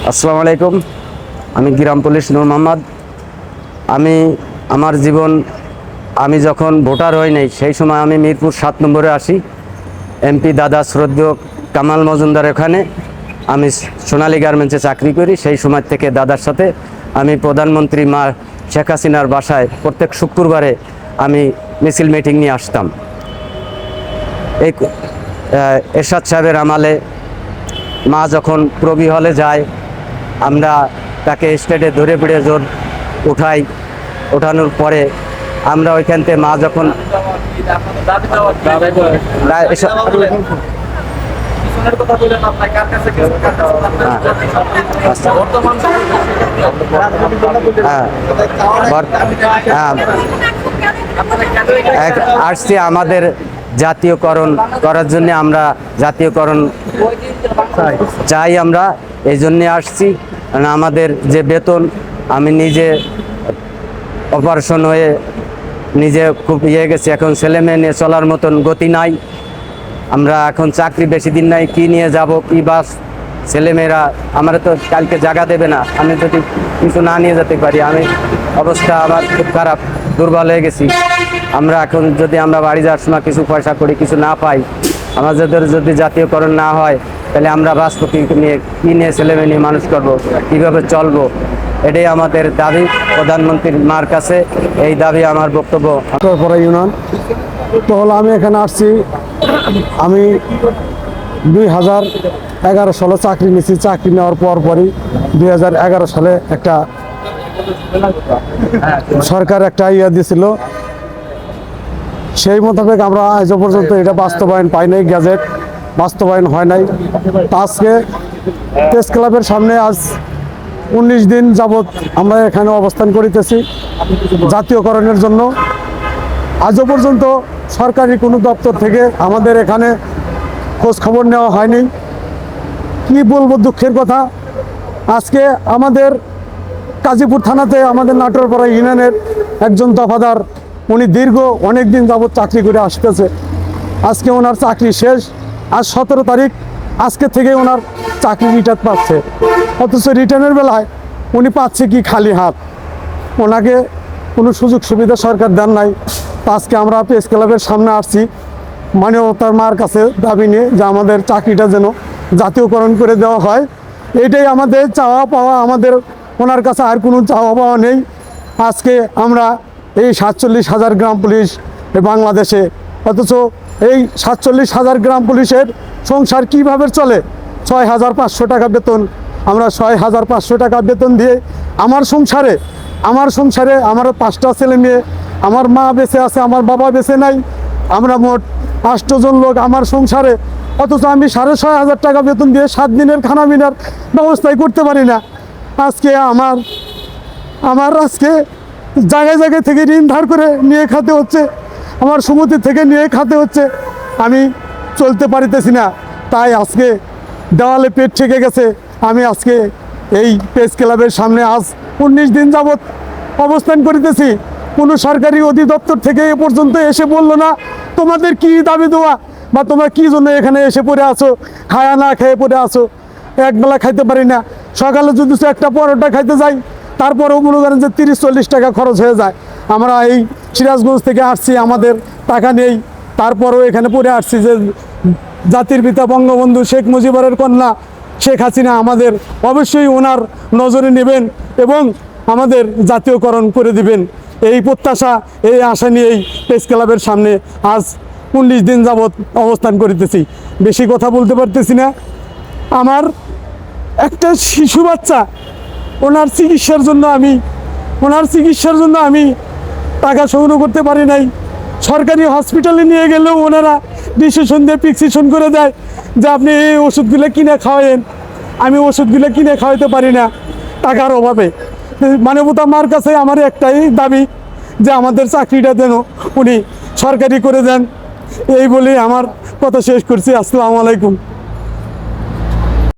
আসসালামু আলাইকুম। আমি গ্রাম পুলিশ নূর মোহাম্মদ। আমার জীবন আমি যখন ভোটার হই নাই সেই সময় আমি মিরপুর 7 নম্বরে আসি। এমপি দাদা শ্রদ্ধেয় কামাল মজুমদার ওখানে আমি সোনালী গার্মেন্টসে চাকরি করি। সেই সময় থেকে দাদার সাথে আমি প্রধানমন্ত্রী মা শেখ হাসিনার বাসায় প্রত্যেক শুক্রবারে আমি মিছিল মিটিং নিয়ে আসতাম। এই এরশাদ সাহেবের আমলে মা যখন প্রবি হলে যায়, আমরা তাকে স্টেটে ধরে পিড়ে জোর ওঠানোর পরে আমরা ওইখান থেকে মা যখন আসছি আমাদের জাতীয়করণ করার জন্য, আমরা জাতীয়করণ চাই। আমরা এই জন্যে আসছি। আমাদের যে বেতন, আমি নিজে অপারেশন হয়ে নিজে খুব গেছি, এখন ছেলে মেয়ে নিয়ে চলার মতন গতি নাই। আমরা এখন চাকরি বেশি দিন নাই, কি নিয়ে যাব, কি বাস, ছেলেমেয়েরা আমার তো কালকে জায়গা দেবে না আমি যদি কিছু না নিয়ে যেতে পারি। অবস্থা আমার খুব খারাপ, দুর্বল হয়ে গেছি। আমরা এখন যদি আমরা বাড়ি যাওয়ার সময় কিছু পয়সা করি, কিছু না পাই, আমাদের যদি জাতীয়করণ না হয়, তাহলে আমরা বাঁচবো কি নিয়ে ছেলেমেয়ে নিয়ে মানুষ করবো, কীভাবে চলবো? এটাই আমাদের দাবি প্রধানমন্ত্রীর মার কাছে। এই দাবি আমার বক্তব্য। ইউনিয়ন তো হলো, আমি এখানে আসছি। আমি 2011 সালে চাকরি নিয়েছি। চাকরি নেওয়ার পরই 2011 সালে একটা সরকার একটা দিয়েছিল, সেই মোতাবেক আমরা আজও পর্যন্ত এটা বাস্তবায়ন পাই নাই, গ্যাজেট বাস্তবায়ন হয় নাই। আজকে প্রেস ক্লাবের সামনে আজ 19 দিন যাবৎ আমরা এখানে অবস্থান করিতেছি জাতীয়করণের জন্য। আজও পর্যন্ত সরকারি কোনো দপ্তর থেকে আমাদের এখানে খোঁজ খবর নেওয়া হয়নি। কি বলবো, দুঃখের কথা। আজকে আমাদের কাজীপুর থানাতে আমাদের নাটোরপাড়া ইউনিয়নের একজন দফাদার, উনি দীর্ঘ অনেক দিন যাবৎ চাকরি করে আসতেছে। আজকে ওনার চাকরি শেষ, আজ 17 তারিখ, আজকে থেকে ওনার চাকরি রিটার্ন পাচ্ছে। অথচ রিটার্নের বেলায় উনি পাচ্ছে কি খালি হাত, ওনাকে কোনো সুযোগ সুবিধা সরকার দেন নাই। আজকে আমরা প্রেস ক্লাবের সামনে আসছি মানবতার মার কাছে দাবি নিয়ে, যে আমাদের চাকরিটা যেন জাতীয়করণ করে দেওয়া হয়। এটাই আমাদের চাওয়া পাওয়া। আমাদের ওনার কাছে আর কোনো চাওয়া পাওয়া নেই। আজকে আমরা এই 47,000 গ্রাম পুলিশ বাংলাদেশে, অথচ এই 47,000 গ্রাম পুলিশের সংসার কিভাবে চলে? 6,500 টাকা বেতন। আমরা 6,500 টাকা বেতন দিয়ে আমার সংসারে আমার 5টা ছেলে মেয়ে, আমার মা বেঁচে আছে, আমার বাবা বেঁচে নাই, আমরা মোট 8 জন লোক আমার সংসারে। অথচ আমি 6,500 টাকা বেতন দিয়ে 7 দিনের খানা পিনার ব্যবস্থাই করতে পারি না। আজকে আমার জায়গায় জায়গায় থেকে ঋণ ধার করে নিয়ে খেতে হচ্ছে, আমার সমিতি থেকে নিয়ে খেতে হচ্ছে। আমি চলতে পারিতেছি না, তাই আজকে দেওয়ালে পেট ঠেকে গেছে। আমি আজকে এই প্রেস ক্লাবের সামনে আজ 19 দিন যাবৎ অবস্থান করিতেছি। কোনো সরকারি অধিদপ্তর থেকে এ পর্যন্ত এসে বললো না তোমাদের কি দাবি দেওয়া, বা তোমরা কী জন্য এখানে এসে পড়ে আছো, খায়া না খেয়ে পড়ে আছো। একবেলা খাইতে পারি না, সকালে যদি একটা পরোটা খাইতে যাই তারপরেও মনে করেন যে 30-40 টাকা খরচ হয়ে যায়। আমরা এই সিরাজগঞ্জ থেকে আসছি, আমাদের টাকা নেই, তারপরেও এখানে পড়ে আসছি যে জাতির পিতা বঙ্গবন্ধু শেখ মুজিবুরের কন্যা শেখ হাসিনা আমাদের অবশ্যই ওনার নজরে নেবেন এবং আমাদের জাতীয়করণ করে দিবেন। এই প্রত্যাশা, এই আশা নিয়েই প্রেস ক্লাবের সামনে আজ 19 দিন যাবৎ অবস্থান করিতেছি। বেশি কথা বলতে পারতেছি না। আমার একটা শিশু বাচ্চা, ওনার চিকিৎসার জন্য আমি টাকা সংগ্রহ করতে পারি নাই। সরকারি হসপিটালে নিয়ে গেলেও ওনারা ডিসিশন দিয়ে প্রেসক্রিপশন করে দেয় যে আপনি এই ওষুধগুলো কিনে খাওয়ায়েন। আমি ওষুধগুলো কিনে খাওয়াতে পারি না টাকার অভাবে। মানবতা মার কাছে আমার একটাই দাবি, যে আমাদের চাকরিটা যেন উনি সরকারি করে দেন। এই বলে আমার কথা শেষ করছি। আসসালামু আলাইকুম।